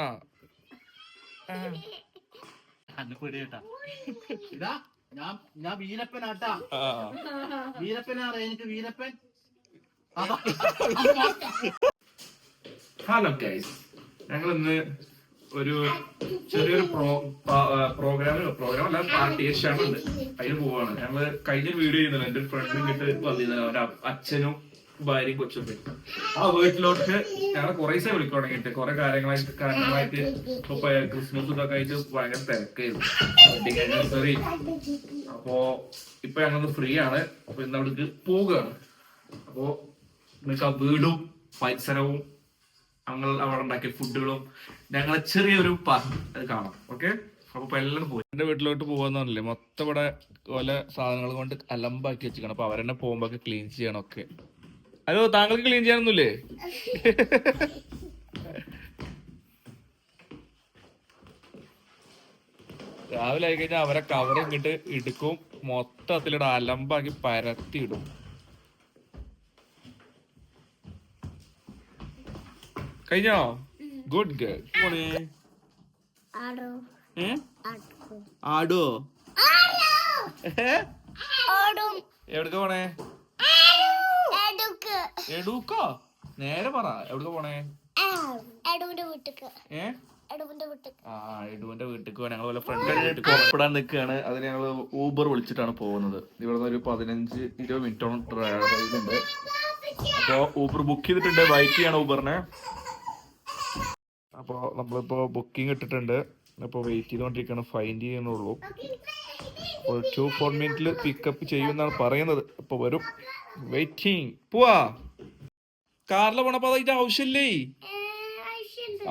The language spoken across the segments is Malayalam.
ആ ഞാൻ വീരപ്പനാട്ടാ. വീരപ്പനാണ് എനിക്ക് വീരപ്പൻ. ഹലോ ഗൈസ്, ഞങ്ങൾ ഇന്ന് ഒരു ചെറിയൊരു പ്രോഗ്രാം അല്ല പാർട്ടീഷനുണ്ട്, അതിന് പോവാണ്. ഞങ്ങള് കഴിഞ്ഞ വീഡിയോ ചെയ്യുന്നില്ല, എന്റെ ഫ്രണ്ട് ഇങ്ങോട്ട് വന്നിരുന്നു, അവരുടെ അച്ഛനും ഭാര്യയും കൊച്ചൊക്കെ. ആ വീട്ടിലോട്ട് ഞങ്ങൾ കുറെ ദിവസം വിളിക്കാൻ തുടങ്ങിയിട്ട്, കുറെ കാര്യങ്ങളായിട്ട് ഇപ്പൊ ക്രിസ്മസ് ഇതൊക്കെ ആയിട്ട് ഭയങ്കര തിരക്കായിരുന്നു, വെഡിങ് ആനിവേഴ്സറി. അപ്പോ ഇപ്പൊ ഞങ്ങൾ ഫ്രീ ആണ്. അപ്പൊ ഇന്ന് അവിടേക്ക് പോവുകയാണ്. അപ്പോ നിങ്ങൾക്ക് ആ വീടും പരിസരവും ഞങ്ങൾ അവിടെ ഉണ്ടാക്കിയ ഫുഡുകളും ഞങ്ങളെ ചെറിയൊരു അത് കാണാം. ഓക്കെ, അപ്പൊ എല്ലാം പോയി എന്റെ വീട്ടിലോട്ട് പോവാന്ന് പറഞ്ഞില്ലേ, മൊത്തം ഇവിടെ ഓല സാധനങ്ങൾ കൊണ്ട് അലമ്പാക്കി വെച്ചിരിക്കണം. അപ്പൊ അവരെന്നെ പോകുമ്പോ ക്ലീൻ ചെയ്യണം ഒക്കെ. ഹലോ, താങ്കൾക്ക് ക്ലീൻ ചെയ്യാനൊന്നുമില്ലേ? രാവിലെ ആയി കഴിഞ്ഞാൽ അവരെ കവർ ഇങ്ങോട്ട് എടുക്കും, മൊത്തത്തിലിടെ അലമ്പാക്കി പരത്തി ഇടും. കഴിഞ്ഞോ? Good girl. ആടോ? എവിടക്ക പോണേ? എടുക്കോ? നേരെ പറ, എവിടക്ക പോണേ? എടുവിന്റെ വീട്ടിക്ക് ഞങ്ങൾ പോലെ ഫ്രണ്ട് പുറപ്പെടാൻ നിൽക്കുകയാണ്. അതിന് ഞങ്ങൾ ഊബർ വിളിച്ചിട്ടാണ് പോകുന്നത്. ഇവിടുന്ന് ഒരു 15-20 മിനിറ്റോളം ഡ്രൈവ് ഉണ്ട്. അപ്പോ ഊബർ ബുക്ക് ചെയ്തിട്ടുണ്ട്, വെയിറ്റ് ചെയ്യാണ് ഊബറിനെ. അപ്പോൾ നമ്മളിപ്പോൾ ബുക്കിംഗ് ഇട്ടിട്ടുണ്ട്. അപ്പോൾ വെയിറ്റ് ചെയ്തുകൊണ്ടിരിക്കുകയാണ്, ഫൈൻഡ് ചെയ്യുന്നുള്ളൂ. അപ്പോൾ 2-4 മിനിറ്റിൽ പിക്കപ്പ് ചെയ്യുമെന്നാണ് പറയുന്നത്. ഇപ്പോൾ വരും, വെയിറ്റിംഗ്. പോവാ കാറിൽ പോണപ്പോ അതിന്റെ ആവശ്യമില്ലേ?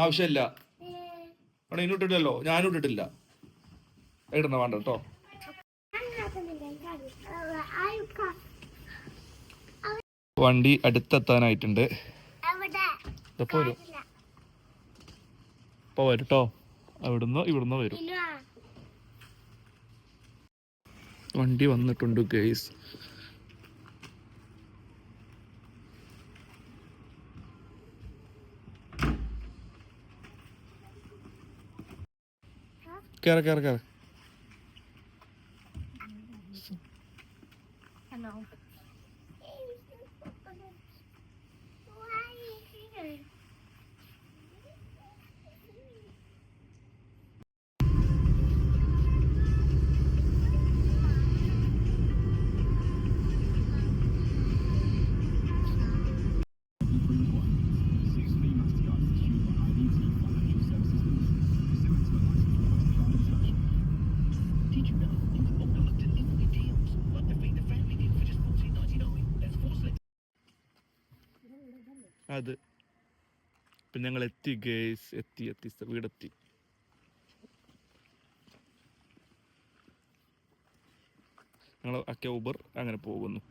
ആവശ്യമില്ല. അവിടെ ഇനി ഇട്ടിട്ടല്ലോ, ഞാനും ഇട്ടിട്ടില്ല. ഇടുന്ന വേണ്ട കേട്ടോ. വണ്ടി അടുത്തെത്താനായിട്ടുണ്ട്. ഇപ്പൊ വരും, ഇപ്പൊ വരും കേട്ടോ. ഇവിടുന്ന് വരും. വണ്ടി വന്നിട്ടുണ്ട് ഗൈസ്. കേറ. അത് ഇപ്പം ഞങ്ങൾ എത്തി ഗേസ്, എത്തി വീടെത്തി. ഞങ്ങൾ ആക്കിയ ഊബർ അങ്ങനെ പോകുന്നു.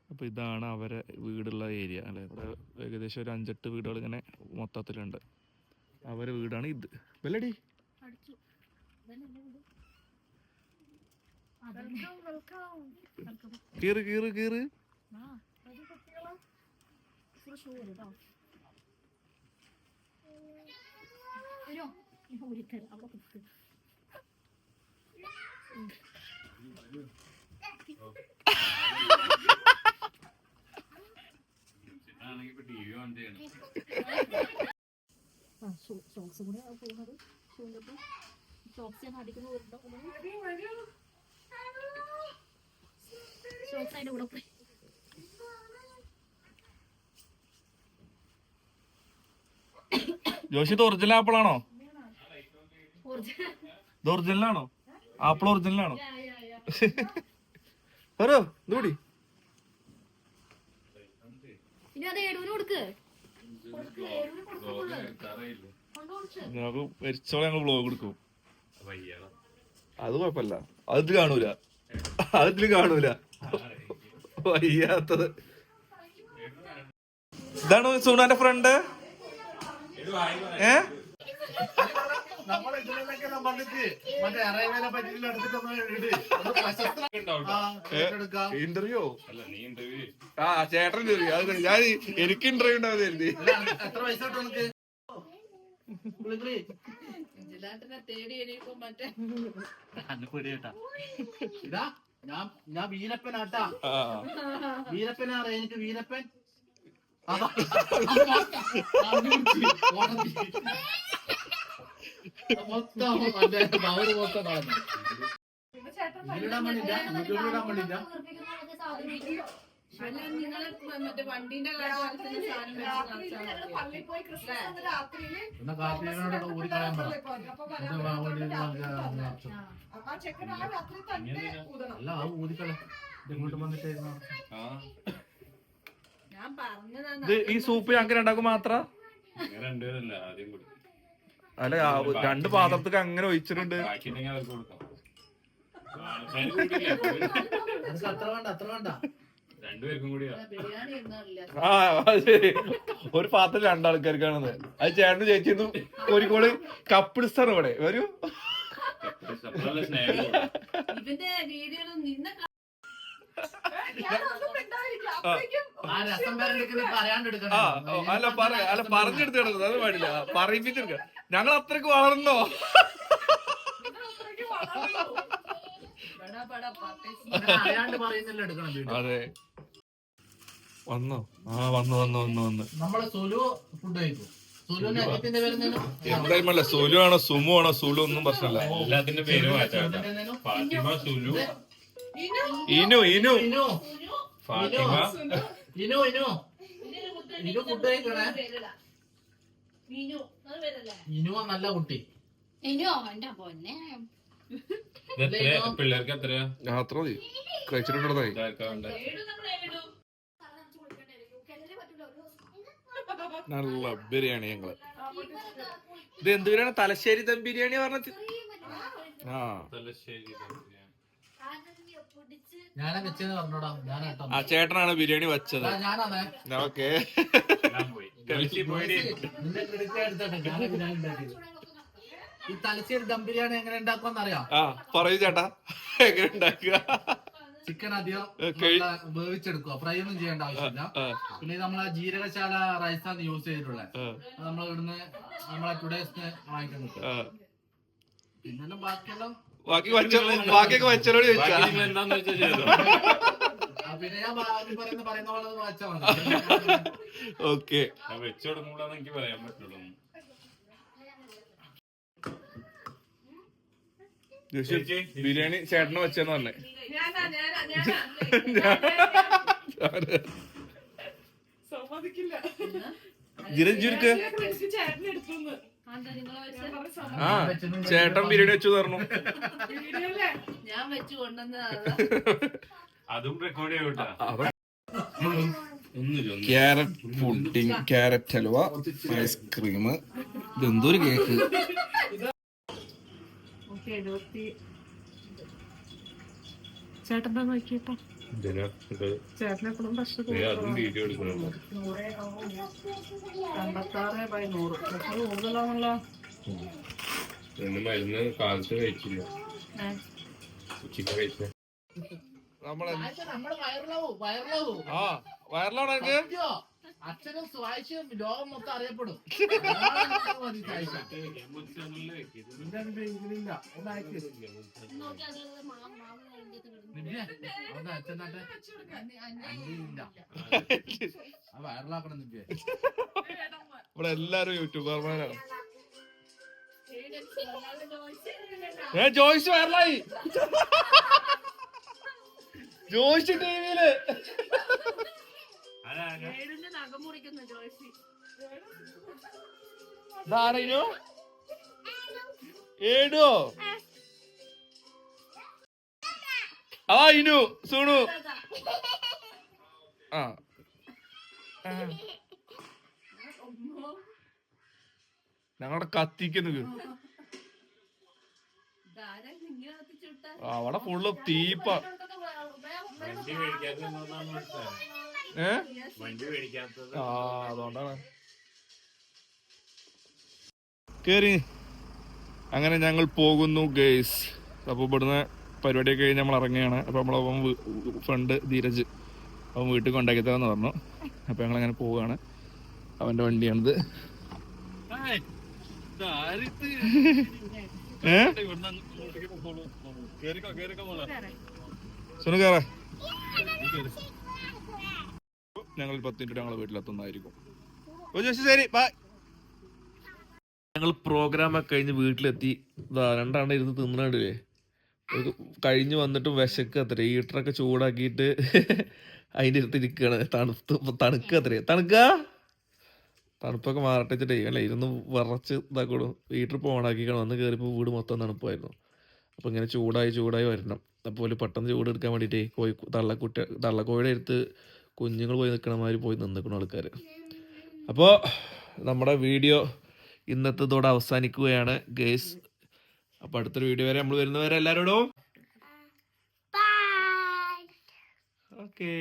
അപ്പോൾ ഇതാണ് അവരെ വീടുള്ള ഏരിയ അല്ലേ. ഇവിടെ ഏകദേശം ഒരു 5-8 വീടുകൾ ഇങ്ങനെ മൊത്തത്തിലുണ്ട്. അവരെ വീടാണ് ഇത്. വെല്ലടി കേറ്. ജോഷി, ഇത് ഒറിജിനൽ ആപ്പിളാണോ? ഇത് ഒറിജിനലാണോ? ആപ്പിൾ ഒറിജിനലാണോ? ഹലോ, ഇതുകൂടി ഞങ്ങൾക്ക് മരിച്ചോളെ ഞങ്ങൾ വ്ലോഗ് എടുക്കും. അത് കുഴപ്പമില്ല, അതിൽ കാണൂല. വയ്യാത്തത്. ഇതാണ് സൂണാന്റെ ഫ്രണ്ട്. നമ്മളെ ഇതിലൊക്കെ സംബന്ധിച്ച് മറ്റേ അറേബ്യനെ പറ്റിയുള്ള എടുത്തിട്ടൊന്ന് ഇട്. അത് പ്രശസ്ത എടുക്കാം. ഇന്റർവ്യൂ അല്ല നീ ഇന്റർവ്യൂ ആ ചേട്ടൻ ഇന്റർവ്യൂ അത് ഞാൻ എനിക്ക് ഇന്റർവ്യൂ ഉണ്ടാവുന്ന കരുതി. എത്ര പൈസ കിട്ടും നമുക്ക്? ഇതാ ഞാൻ വീരപ്പനാട്ടാ. വീരപ്പനാറ എനിക്ക് വീരപ്പൻ. അതാ. മൊത്തം പവറ് മൊത്തം കളഞ്ഞു. ഇതിലിടാൻ വേണ്ടില്ല, യൂട്യൂബിലിടാൻ വേണ്ടില്ല. അല്ല നിങ്ങള് മറ്റേ വണ്ടീന്റെ സാധനം എന്നാ കാർത്തികനോട് ഊരിക്കളയാൻ പറ. അല്ല ആ ഊരിക്കളെ ഇങ്ങോട്ട് വന്നിട്ടായിരുന്നു. ഞാൻ പറഞ്ഞതാണ്. ഇത് ഈ സൂപ്പ് ഞങ്ങൾക്ക് രണ്ടാക്കും മാത്ര രണ്ടുപേരല്ല ആദ്യം കൊടുക്കും. അല്ല രണ്ട് പാത്രത്തേക്ക് അങ്ങനെ ഒഴിച്ചിട്ടുണ്ട്. ബാക്കിയുണ്ടെങ്കിൽ അവർക്ക് കൊടുക്കാം. അത്ര വേണ്ട, അത്ര വേണ്ട. രണ്ടുപേർക്കും കൂടിയാ. ബിരിയാണി ഒന്നുമില്ല. ആ ശരി, ഒരു പാത്രം രണ്ടാൾക്കാർക്കാണെന്ന്. അത് ചേട്ടന് ചേച്ചിന്ന് കോഴിക്കോട് കപ്പിൾസാണ് ഇവിടെ വരൂ. സ്നേഹം ഇവന്റെ വീഡിയോ നിന്നെ ആ രസം വരെ എടുക്കുന്നത് പറയാണ്ട് എടുക്കണം. അല്ല പറഞ്ഞെടുത്ത് കിടക്കുന്നത് അത് പാടില്ല, പറയിപ്പിച്ചെടുക്ക. ഞങ്ങൾ അത്രക്ക് വളർന്നോ? അറിയാണ്ട് പറയുന്നില്ല എടുക്കണം വീഡിയോ. അതെ വന്നോ? ആ വന്നു വന്നു വന്നു വന്ന്. നമ്മള് സുലു ഫുഡ് കഴിക്കും. സുലുവിന്റെ അനിയത്തിന്റെ പേരെന്തേനു? എന്തായാലും അല്ല, സുലു ആണോ സുമു ആണോ സുലു ഒന്നും പ്രശ്നമല്ല. എല്ലാത്തിന്റെ പേര് മാറ്റാം. ഫാത്തിമ, സുലു, ഇനു ഇനു ഇനു ഫാത്തിമ, ഇനു ഇനു ഇനു ഫുഡ് കഴിക്കണേ. ഇനു നല്ല കുട്ടി. പിള്ളേർക്ക് എത്രയാ? അത്ര മതി, കഴിച്ചിട്ടുണ്ടായി. നല്ല ബിരിയാണി ഞങ്ങള്. ഇത് എന്ത് ബിരിയാണി? തലശ്ശേരി ദം ബിരിയാണി പറഞ്ഞ. ആ തലശ്ശേരി ഞാനാ വെച്ചെന്ന് പറഞ്ഞോടാ. ഞാനാട്ടോ. ആ ചേട്ടനാണ് ബിരിയാണി വെച്ചത്. ഞാനാണേ. ഓക്കെ പോയി. ഗൾഫിൽ പോയി. നിന്റെ ക്രെഡിറ്റ് എടുത്തോട്ടെ. ഞാനാ ബിരിയാണി ഉണ്ടാക്കിയത്. ഈ തലശ്ശേരി ദം ബിരിയാണി എങ്ങനെ ഉണ്ടാക്കുമെന്ന് അറിയാം? ആ പറയൂ ചേട്ടാ, എങ്ങനെ ഉണ്ടാക്കുക? ചിക്കൻ അധികം വേവിച്ചെടുക്കുക, ഫ്രൈ ഒന്നും ചെയ്യേണ്ട ആവശ്യമില്ല. പിന്നെ നമ്മളെ ജീരകശാല റൈസാണ് യൂസ് ചെയ്തിട്ടുള്ളത്. അത് നമ്മൾ ഇവിടുന്ന് നമ്മളെ ടുഡേസിന് വാങ്ങിക്കാൻ കിട്ടും. പിന്നെ ബാക്കിയെല്ലാം ബാക്കിയൊക്കെ വെച്ചോട് ചോദിച്ചാ. എന്താന്ന് വെച്ചാൽ ചെയ്തോ. പിന്നെ ഞാൻ പറയുന്ന പോലെ വെച്ചാൽ മതി. ഓക്കെ വെച്ചു കൊടുക്കൂടാന്ന് എനിക്ക് പറയാൻ പറ്റുള്ളൂ. ബിരിയാണി ചേട്ടന് വെച്ചെന്ന് പറഞ്ഞേ. ആ ചേട്ടൻ ബിരിയാണി വെച്ചു തരണം. ഞാൻ വെച്ച് കൊണ്ടുവന്നതാ. അതും റെക്കോർഡ് ചെയ്യൂട്ടാ. Carrot pudding, carrot halwa, ice cream, ഇതെന്തൊരു കേക്ക്. ചേട്ടൻ നോക്കിട്ടോ. ചേട്ടനെപ്പോഴും അതും വീഡിയോ എടുക്കണം. 56/100 കൂടുതലാണല്ലോ. മരുന്ന് കാലത്ത് കഴിച്ചില്ല, ഉച്ചക്ക് കഴിച്ച. നമ്മള് വയറിലാവൂ. ആ വയറിലാണോ എനിക്ക്? അച്ഛനും സ്വായിച്ചും ലോകം മൊത്തം അറിയപ്പെടും. വയറിലാക്കണം നിന്റെ. ഇവിടെ എല്ലാരും യൂട്യൂബർമാരാണ്. ജോയ്സ് വയറിലായി. ജോയ്സ് ടിവിയില് നഖം മുറിക്കുന്ന ജോയ്സി. ധാരനോ ഏടോ ആ ഇനു സുണു. ആ ഞങ്ങളുടെ കത്തിക്കുന്നു. അവിടെ ഫുള്ള് തീപ്പ. വണ്ടി മേടിക്കാത്തത് വണ്ടി മേടിക്കാത്തത്. ആ അതുകൊണ്ടാണ് കേറി. അങ്ങനെ ഞങ്ങൾ പോകുന്നു ഗേസ്. അപ്പോൾ ഇവിടുന്ന് പരിപാടിയൊക്കെ കഴിഞ്ഞ് നമ്മൾ ഇറങ്ങുകയാണ്. അപ്പോൾ നമ്മളവൻ ഫ്രണ്ട് ധീരജ് അവൻ വീട്ടിൽ കൊണ്ടാക്കി തരാമെന്ന് പറഞ്ഞു. അപ്പോൾ ഞങ്ങളങ്ങനെ പോവുകയാണ്. അവൻ്റെ വണ്ടിയാണിത്. സുനു കയറ. ഞങ്ങൾ 10 മിനിറ്റ് ഞങ്ങളെ വീട്ടിലെത്തുന്നതായിരിക്കും. ശരി ബൈ. ഞങ്ങൾ പ്രോഗ്രാമൊക്കെ കഴിഞ്ഞ് വീട്ടിലെത്തി. രണ്ടാണ്ട് ഇരുന്ന് തിന്നണേ കഴിഞ്ഞ് വന്നിട്ട് വിശക്ക് അത്രേ. ഹീറ്ററൊക്കെ ചൂടാക്കിയിട്ട് അതിൻ്റെ അടുത്ത് ഇരിക്കുകയാണ്. തണുക്കത്രേ. തണുപ്പൊക്കെ മാറട്ടിച്ചിട്ടേ അല്ലേ ഇരുന്ന് വിറച്ച് ഇതാക്കോളൂ. ഹീറ്റർ ഇപ്പോൾ ഓണാക്കിക്കണം. വന്ന് കയറിയപ്പോൾ വീട് മൊത്തം തണുപ്പായിരുന്നു. അപ്പോൾ ഇങ്ങനെ ചൂടായി വരണം. അപ്പോൾ പെട്ടെന്ന് ചൂട് എടുക്കാൻ വേണ്ടിയിട്ടേ തള്ളക്കോഴിയുടെ അടുത്ത് കുഞ്ഞുങ്ങൾ പോയി നിൽക്കണ മാതിരി പോയി നിന്നിക്കണം ആൾക്കാർ. അപ്പോൾ നമ്മുടെ വീഡിയോ ഇന്നത്തേതോടെ അവസാനിക്കുകയാണ് ഗേസ്. അപ്പോൾ അടുത്തൊരു വീഡിയോ വരെ നമ്മൾ വരുന്നവരെ എല്ലാവരോടും ഓക്കേ.